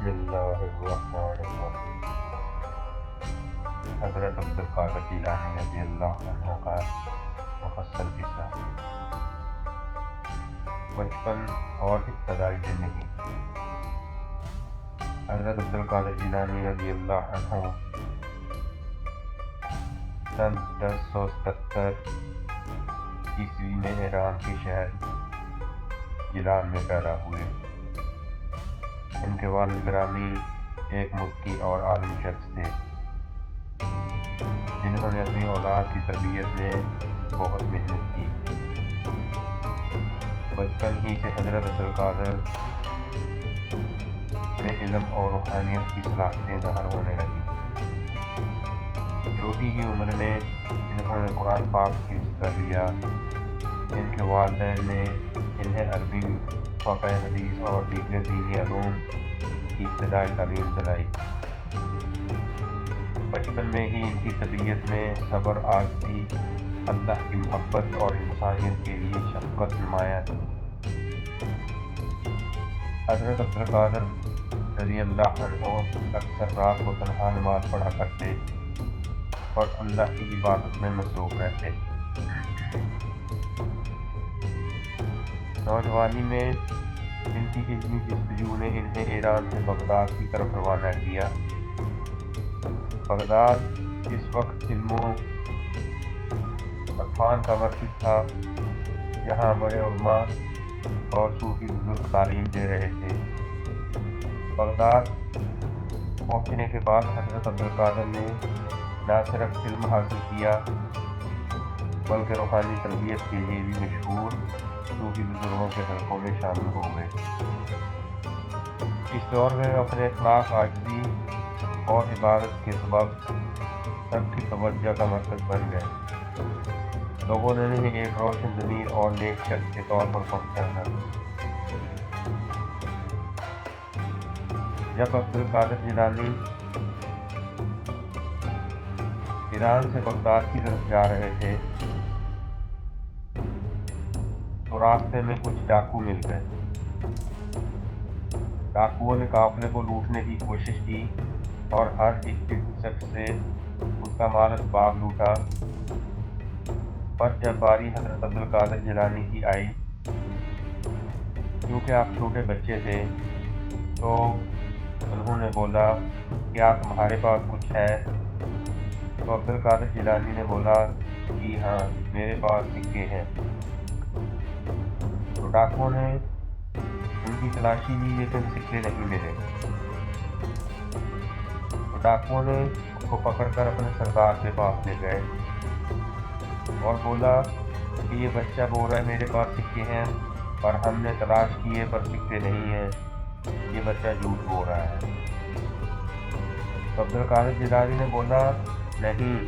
بسم اللہ الرحمن الرحیم۔ حضرت عبدالقادر جیلانی رضی اللہ عنہ کا مفصل قصہ۔ بچپن اور ابتدائی زندگی۔ حضرت عبدالقادر جیلانی رضی اللہ عنہ سن 1077 عیسوی میں ایران کے شہر جیلان میں پیدا ہوئے۔ ان کے والد گرامی ایک متقی اور عالم شخص تھے، جنہوں نے اپنی اولاد کی تربیت میں بہت محنت کی۔ بچپن ہی سے حضرت عبدالقادر میں علم اور روحانیت کی صلاحیتیں ظاہر ہونے لگیں۔ چھوٹی ہی عمر میں انہوں نے قرآن پاک حفظ کر لیا۔ ان کے والدین نے انہیں عربی، فقہ حدیث اور دیگر دینی علوم کی ابتدائی تعلیم دلائی۔ بچپن میں ہی ان کی طبیعت میں صبر، عاجزی، اللہ کی محبت اور انسانیت کے لیے شفقت نمایاں تھی۔ حضرت عبدالقادر رضی اللہ عنہ اکثر رات کو تنہا نماز پڑھا کرتے اور اللہ کی عبادت میں مصروف رہتے۔ نوجوانی میں ان کی علمی جستجو نے انہیں ایران سے بغداد کی طرف روانہ کیا۔ بغداد اس وقت علم و عرفان کا مرکز تھا، جہاں بڑے علماء اور صوفی بزرگ تعلیم دے رہے تھے۔ بغداد پہنچنے کے بعد حضرت عبدالقادر نے نہ صرف علم حاصل کیا بلکہ روحانی تربیت کے لیے بھی مشہور صوفی بزرگوں کے حلقوں میں شامل ہو گئے۔ اس دور میں اپنے اخلاق، عاجزی اور عبادت کے سبب سب کی توجہ کا مرکز بن گئے۔ لوگوں نے انہیں ایک روشن ضمیر اور نیک شخص کے طور پر پہچانا۔ جب عبدالقادر جیلانی ایران سے بغداد کی طرف جا رہے تھے تو راستے میں کچھ ڈاکو مل گئے۔ ڈاکوؤں نے قافلے کو لوٹنے کی کوشش کی اور ہر ایک شخص سے اس کا مال اسباب لوٹا، پر جب باری حضرت عبدالقادر جیلانی کی آئی، کیونکہ آپ چھوٹے بچے تھے، تو انہوں نے بولا کیا تمہارے پاس کچھ ہے؟ تو عبدالقادر جیلانی نے بولا جی ہاں، میرے پاس سکے ہیں۔ تو ڈاکوؤں نے ان کی تلاشی لی لیکن سکے نہیں ملے۔ تو ڈاکوؤں نے اس کو پکڑ کر اپنے سردار کے پاس لے گئے اور بولا کہ یہ بچہ بول رہا ہے میرے پاس سکے ہیں، پر ہم نے تلاش کیے پر سکے نہیں ہیں، یہ بچہ جھوٹ بول رہا ہے۔ تو عبدالقادر جیلانی نے بولا نہیں،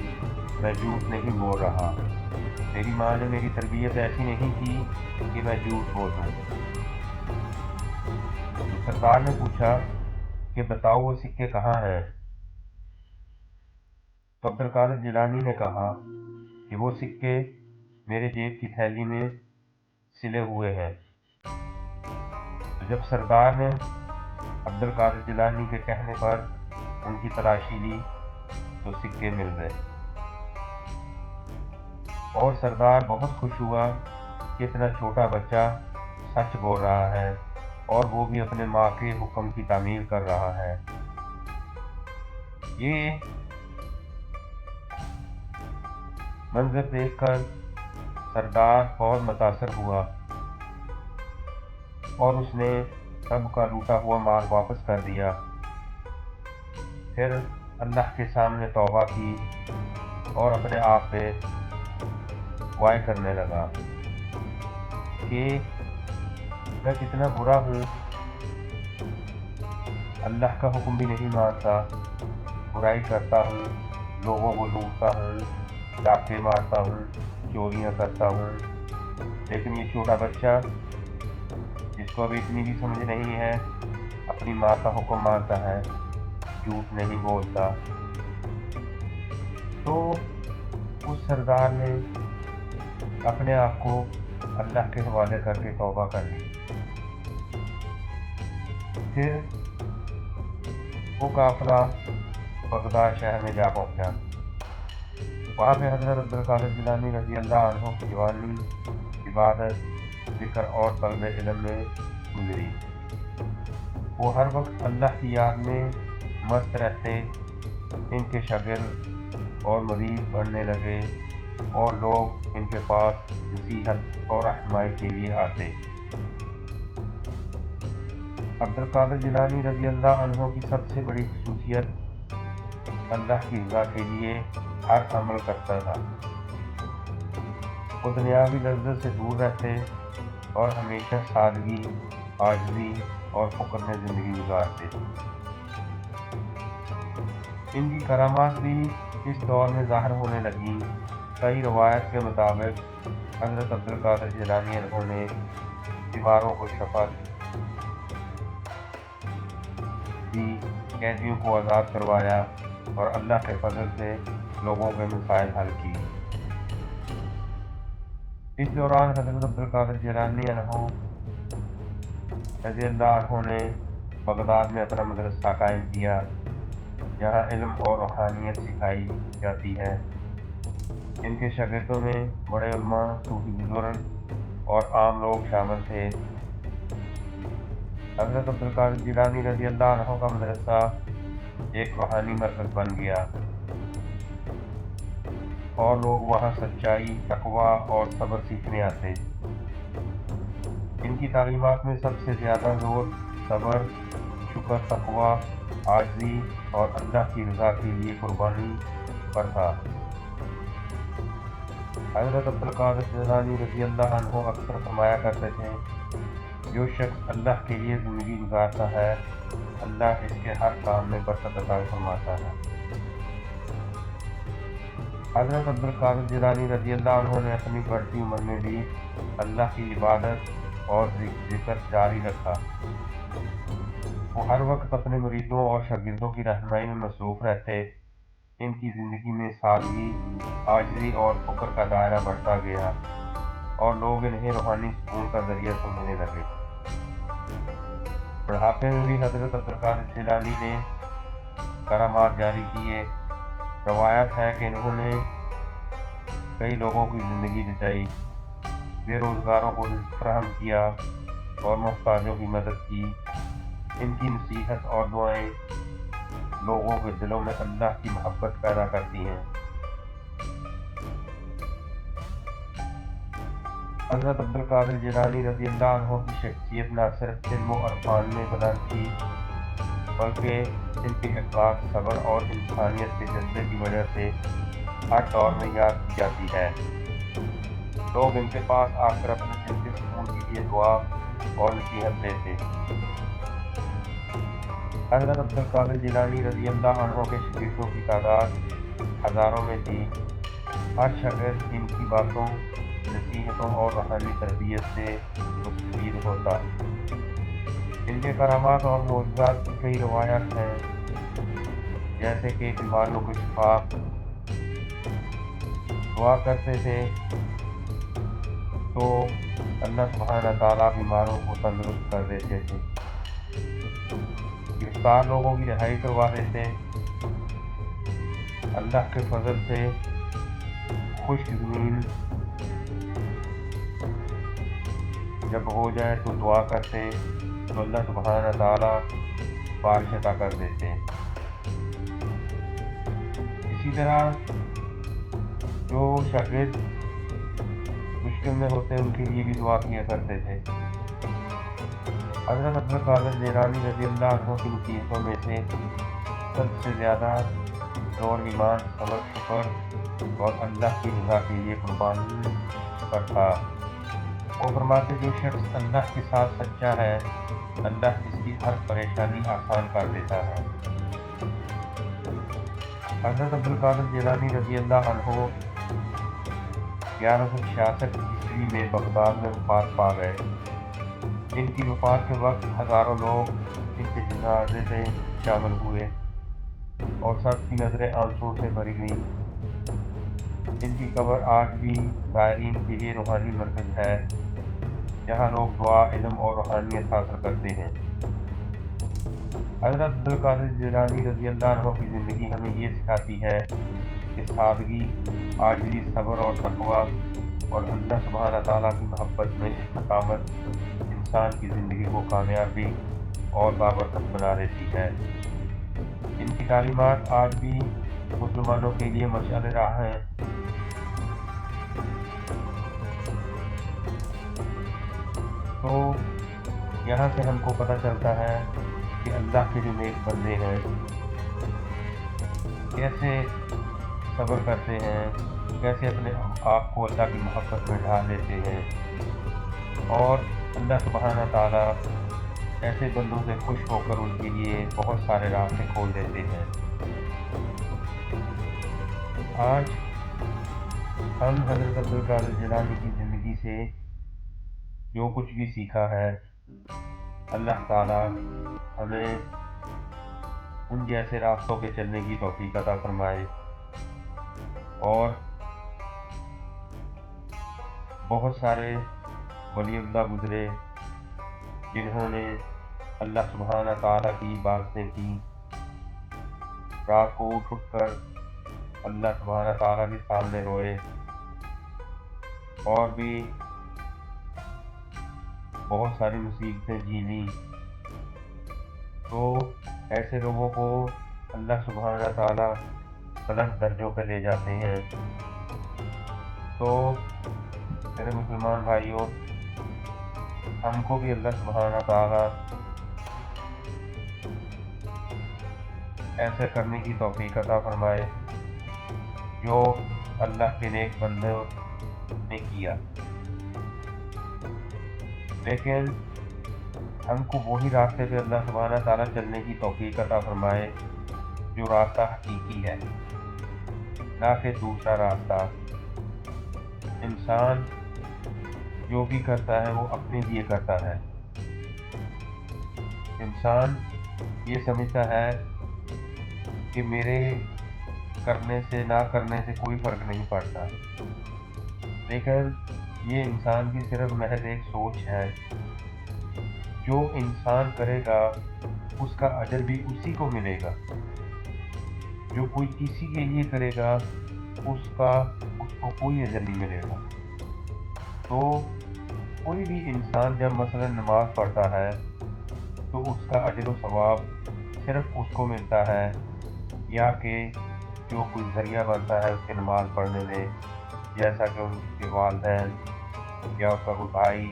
میں جھوٹ نہیں بول رہا، میری ماں نے میری تربیت ایسی نہیں کی کہ میں جھوٹ بولوں۔ سردار نے پوچھا کہ بتاؤ وہ سکے کہاں ہیں؟ تو عبدالقادر جیلانی نے کہا کہ وہ سکے میرے جیب کی تھیلی میں سلے ہوئے ہیں۔ تو جب سردار نے عبدالقادر جیلانی کے کہنے پر ان کی تلاشی لی تو سکے مل گئے، اور سردار بہت خوش ہوا کہ اتنا چھوٹا بچہ سچ بول رہا ہے اور وہ بھی اپنے ماں کے حکم کی تعمیل کر رہا ہے۔ یہ منظر دیکھ کر سردار بہت متاثر ہوا اور اس نے سب کا لوٹا ہوا مال واپس کر دیا۔ پھر اللہ کے سامنے توبہ کی اور اپنے آپ پہ وعظ کرنے لگا کہ میں کتنا برا ہوں، اللہ کا حکم بھی نہیں مانتا، برائی کرتا ہوں، لوگوں کو لوٹتا ہوں، ڈاکے مارتا ہوں، چوریاں کرتا ہوں، لیکن یہ چھوٹا بچہ جس کو ابھی اتنی بھی سمجھ نہیں ہے اپنی ماں کا حکم مانتا ہے، جھوٹ نہیں بولتا۔ تو اس سردار نے اپنے آپ کو اللہ کے حوالے کر کے توبہ کر لی۔ پھر وہ قافلہ بغداد شہر میں جا پہنچا۔ وہاں پہ حضرت عبدالقادر جیلانی رضی اللہ عنہ کی جوانی عبادت، ذکر اور طلب علم میں گزری۔ وہ ہر وقت اللہ کی یاد میں مست رہتے، ان کے شاگرد اور مرید بڑھنے لگے اور لوگ ان کے پاس نصیحت اور رہنمائی کے لیے آتے۔ عبدالقادر جیلانی رضی اللہ عنہ کی سب سے بڑی خصوصیت اللہ کی رضا کے لیے ہر عمل کرتا تھا۔ وہ دنیاوی لذت سے دور رہتے اور ہمیشہ سادگی، عاجزی اور فقر میں زندگی گزارتے۔ ان کی کرامات بھی اس دور میں ظاہر ہونے لگیں۔ کئی روایت کے مطابق حضرت عبدالقادر جیلانی عنہ نے بیماروں کو شفا دی، قیدیوں کو آزاد کروایا اور اللہ کے فضل سے لوگوں کے مسائل حل کی۔ اس دوران حضرت عبدالقادر جیلانی عنہ رضی اللہ عنہ نے بغداد میں اپنا مدرسہ قائم کیا، جہاں علم اور روحانیت سکھائی جاتی ہے۔ ان کے شاگردوں میں بڑے علماء، صوفی بزرگ اور عام لوگ شامل تھے۔ حضرت عبدالقادر جیلانی رضی اللہ عنہ کا مدرسہ ایک روحانی مرکز بن گیا اور لوگ وہاں سچائی، تقویٰ اور صبر سیکھنے آتے۔ ان کی تعلیمات میں سب سے زیادہ زور صبر، شکر، تقویٰ، عاجزی اور اللہ کی رضا کے لیے قربانی پر تھا۔ حضرت عبدالقادر جیلانی رضی اللہ عنہ اکثر فرمایا کرتے تھے، جو شخص اللہ کے لیے زندگی گزارتا ہے، اللہ اس کے ہر کام میں برکت عطا فرماتا ہے۔ حضرت عبدالقادر جیلانی رضی اللہ عنہ نے اپنی بڑھتی عمر میں بھی اللہ کی عبادت اور ذکر جاری رکھا۔ وہ ہر وقت اپنے مریدوں اور شاگردوں کی رہنمائی میں مصروف رہتے۔ ان کی زندگی میں سادگی، عاجزی اور فقر کا دائرہ بڑھتا گیا اور لوگ انہیں روحانی سکون کا ذریعہ سمجھنے لگے۔ بڑھاپے میں بھی حضرت عبدالقادر جیلانی نے کرامات جاری کیے۔ روایت ہے کہ انہوں نے کئی لوگوں کی زندگی بچائی، بے روزگاروں کو رزق فراہم کیا اور محتاجوں کی مدد کی۔ ان کی نصیحت اور دعائیں لوگوں کے دلوں میں اللہ کی محبت پیدا کرتی ہیں۔ حضرت عبدالقادر جیلانی رضی اللہ عنہ کی شخصیت نہ صرف علم و عرفان میں بلند تھی، بلکہ ان کے اخلاق، صبر اور انسانیت کے جذبے کی وجہ سے ہر دور میں یاد کی جاتی ہے۔ لوگ ان کے پاس آ کر اپنے دل کے سکون کے لیے دعا اور نصیحت دیتے۔ حضرت عبدالقادر جیلانی رضی اللہ عنہ کے شاگردوں کی تعداد ہزاروں میں تھی۔ ہر شاگرد ان کی باتوں، نصیحتوں اور روحانی تربیت سے مستفید ہوتا۔ ان کے کرامات اور معجزات کی کئی روایات ہیں، جیسے کہ بیماروں کو شفا دعا کرتے تھے تو اللہ سبحانہ تعالیٰ بیماروں کو تندرست کر دیتے تھے، گرفتار لوگوں کی رہائی کروا دیتے، اللہ کے فضل سے خشک زمین جب ہو جائے تو دعا کرتے تو اللہ سبحانہ تعالیٰ بارش عطا کر دیتے۔ اسی طرح جو شاگرد مشکل میں ہوتے ان کے لیے بھی دعا کیا کرتے تھے۔ حضرت عبدالقادر جیلانی رضی اللہ عنہ کی نصیحتوں میں سے سب سے زیادہ زور ایمان، صبر، شکر اور اللہ کی رضا کے لیے قربانی پر تھا۔ وہ فرماتے، جو شخص اللہ کے ساتھ سچا ہے، اللہ اس کی ہر پریشانی آسان کر دیتا ہے۔ حضرت عبدالقادر جیلانی رضی اللہ عنہ 1166 عیسوی میں بغداد میں وفات پا گئے۔ ان کی وفات کے وقت ہزاروں لوگ ان کے جنازے سے شامل ہوئے اور سب کی نظریں آنسوں سے بھری گئیں۔ ان کی قبر آج بھی زائرین کے لیے روحانی مرکز ہے، جہاں لوگ دعا، علم اور روحانیت حاصل کرتے ہیں۔ حضرت عبدالقادر جیلانی رضی اللہ عنہ کی زندگی ہمیں یہ سکھاتی ہے کہ سادگی، عاجزی، صبر اور تقویٰ اور اللہ سبحانہ تعالیٰ کی محبت میں استقامت انسان کی زندگی کو کامیابی اور بابرکت بنا دیتی ہے۔ ان کی تعلیمات آج بھی مسلمانوں کے لیے مشعل راہ ہیں۔ تو یہاں سے ہم کو پتہ چلتا ہے کہ اللہ کے جو نیک بندے ہیں کیسے صبر کرتے ہیں، کیسے اپنے آپ کو اللہ کی محبت میں ڈھال لیتے ہیں، اور اللہ سبحانہ تعالیٰ ایسے بندوں سے خوش ہو کر ان کے لیے بہت سارے راستے کھول دیتے ہیں۔ آج ہم حضرت عبدالقادر جیلانی کی زندگی سے جو کچھ بھی سیکھا ہے، اللہ تعالیٰ ہمیں ان جیسے راستوں کے چلنے کی توفیق عطا فرمائے، اور بہت سارے ولی اللہ گزرے جنہوں نے اللہ سبحانہ تعالیٰ کی عبادتیں کی، رات کو اٹھ کر اللہ سبحانہ تعالیٰ کے سامنے روئے، اور بھی بہت ساری مصیبتیں جھیلیں۔ تو ایسے لوگوں کو اللہ سبحانہ تعالیٰ بلند درجوں پہ لے جاتے ہیں۔ تو میرے مسلمان بھائیوں، ہم کو بھی اللہ سبحانہ تعالیٰ ایسے کرنے کی توفیق عطا فرمائے جو اللہ کے نیک بندوں نے کیا، لیکن ہم کو وہی راستے پہ اللہ سبحانہ تعالیٰ چلنے کی توفیق عطا فرمائے جو راستہ حقیقی ہے، نہ کہ دوسرا راستہ۔ انسان جو بھی کرتا ہے وہ اپنے لیے کرتا ہے۔ انسان یہ سمجھتا ہے کہ میرے کرنے سے نہ کرنے سے کوئی فرق نہیں پڑتا، لیکن یہ انسان کی صرف محض ایک سوچ ہے۔ جو انسان کرے گا اس کا اجر بھی اسی کو ملے گا، جو کوئی کسی کے لیے کرے گا اس کو کوئی اجر نہیں ملے گا۔ تو کوئی بھی انسان جب مثلا نماز پڑھتا ہے تو اس کا اجر و ثواب صرف اس کو ملتا ہے، یا کہ جو کوئی ذریعہ بنتا ہے اس کے نماز پڑھنے میں، جیسا کہ ان کے والدین یا اس کا کوئی بھائی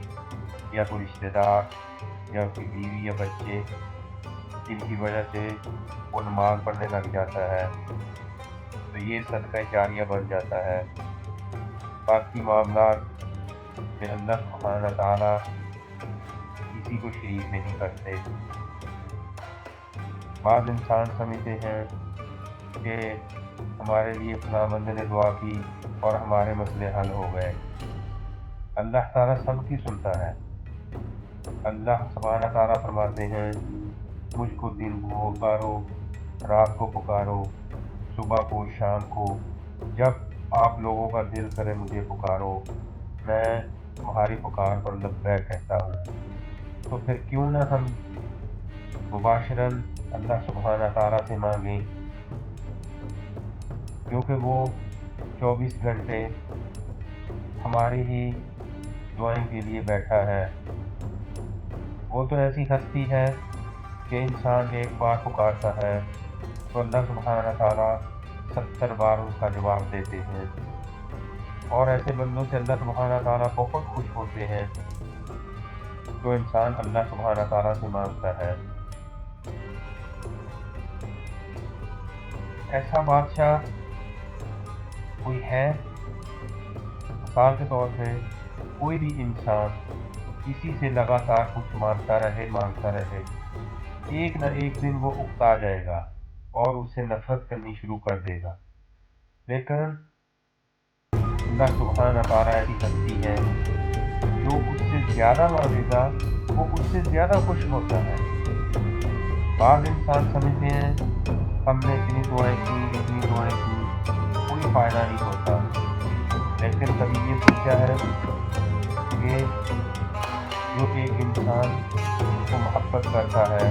یا کوئی رشتہ دار یا اس کی بیوی یا بچے، جن کی وجہ سے وہ نماز پڑھنے لگ جاتا ہے، تو یہ صدقہ جاریہ بن جاتا ہے۔ باقی معاملات میں اللہ سبحانہ تعالیٰ کسی کو شریک نہیں کرتے۔ بعض انسان سمجھتے ہیں کہ ہمارے لیے فلاں بندے نے دعا کی اور ہمارے مسئلے حل ہو گئے۔ اللہ تعالیٰ سب کی سنتا ہے۔ اللہ سبحانہ تعالیٰ فرماتے ہیں، مجھ کو دن کو پکارو، رات کو پکارو، صبح کو شام کو، جب آپ لوگوں کا دل کرے مجھے پکارو، میں تمہاری پکار پر لبیک کہتا ہوں۔ تو پھر کیوں نہ ہم مباشراً اللہ سبحانہ تعالیٰ سے مانگیں، کیونکہ وہ 24 گھنٹے ہماری ہی دعائیں کے لیے بیٹھا ہے۔ وہ تو ایسی ہستی ہے کہ انسان ایک بار پکارتا ہے تو اللہ سبحانہ تعالیٰ 70 بار اس کا جواب دیتے ہیں، اور ایسے بندوں سے اللہ سبحانہ تعالیٰ بہت خوش ہوتے ہیں تو انسان اللہ سبحانہ تعالیٰ سے مانگتا ہے۔ ایسا بادشاہ کوئی ہے؟ مثال کے طور پہ کوئی بھی انسان کسی سے لگاتار کچھ مانگتا رہے، ایک نہ ایک دن وہ اکتا جائے گا اور اس سے نفرت کرنی شروع کر دے گا، لیکن اللہ سبحانہ تعالیٰ ایسی ہستی ہے جو اس سے زیادہ مانگے گا وہ اس سے زیادہ خوش ہوتا ہے۔ بعض انسان سمجھتے ہیں ہم نے اتنی دعائیں کی کوئی فائدہ نہیں ہوتا، لیکن کبھی یہ سوچا ہے کہ جو ایک انسان کو محبت کرتا ہے